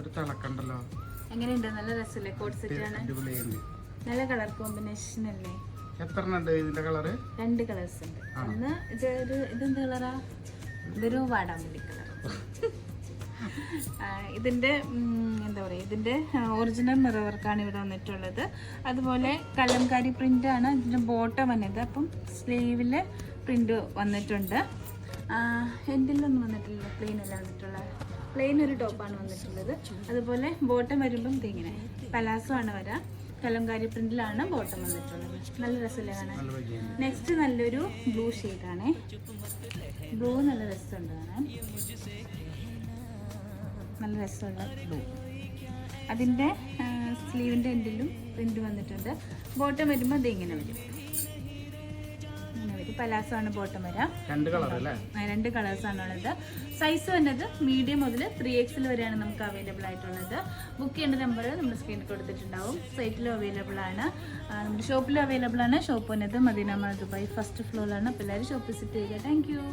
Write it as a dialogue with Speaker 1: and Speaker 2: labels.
Speaker 1: ഒരു തിളക്കണ്ടല്ലോ.
Speaker 2: എങ്ങനെയുണ്ട്? നല്ല രസമല്ലേ? കോഡ് സെറ്റ് ആണ്, നല്ല കളർ കോമ്പിനേഷൻ അല്ലേ?
Speaker 1: എത്ര ഉണ്ട് ഇതിന്റെ കളറ്?
Speaker 2: 2 കളേഴ്സ് ഉണ്ട്. ഒന്ന് ഇതെന്ത് കളറാ? ഇതൊരു വാടാമല്ലി കളർ. ഇതിന്റെ എന്താ പറയുക, ഇതിന്റെ ഒറിജിനൽ മിറർ വർക്കാണ് ഇവിടെ വന്നിട്ടുള്ളത്. അതുപോലെ കലംകാരി പ്രിന്റ് ആണ് ഇതിന്റെ ബോട്ടം വന്നത്. അപ്പം സ്ലീവില് പ്രിന്റ് വന്നിട്ടുണ്ട്. എൻഡിലൊന്നും വന്നിട്ടില്ല, പ്ലെയിൻ അല്ല വന്നിട്ടുള്ളത്. പ്ലെയിൻ ഒരു ടോപ്പാണ് വന്നിട്ടുള്ളത്. അതുപോലെ ബോട്ടം വരുമ്പം ഇതിങ്ങനെ പലാസോ ആണ് വരാം. കലംകാരി പ്രിന്റിലാണ് ബോട്ടം വന്നിട്ടുള്ളത്. നല്ല രസമല്ലേ കാണാൻ? നെക്സ്റ്റ് നല്ലൊരു ബ്ലൂ ഷെയ്ഡാണേ. ബ്ലൂ നല്ല രസമുണ്ട് കാണാൻ, നല്ല രസമുള്ള ബ്ലൂ. അതിൻ്റെ സ്ലീവിൻ്റെ എൻഡിലും പ്രിന്റ് വന്നിട്ടുണ്ട്. ബോട്ടം വരുമ്പോൾ അത് ഇങ്ങനെ വരും, ഇങ്ങനെ വരും. പലാസോ ആണ് ബോട്ടം വരാം. 2 കളേഴ്സാണ് ഉള്ളത്. സൈസ് വന്നത് മീഡിയം മുതൽ 3XL വരെയാണ് നമുക്ക് അവൈലബിൾ ആയിട്ടുള്ളത്. ബുക്ക് ചെയ്യേണ്ട നമ്പർ നമ്മുടെ സ്ക്രീനിൽ കൊടുത്തിട്ടുണ്ടാവും. സൈറ്റിലും അവൈലബിൾ ആണ്, നമ്മുടെ ഷോപ്പിലും അവൈലബിൾ ആണ്. ഷോപ്പ് വന്നത് മദീന മാൾ ദുബായ് 1st ഫ്ലോറിലാണ്. അപ്പോൾ എല്ലാവരും ഷോപ്പ് വിസിറ്റ് ചെയ്യുക. Thank you.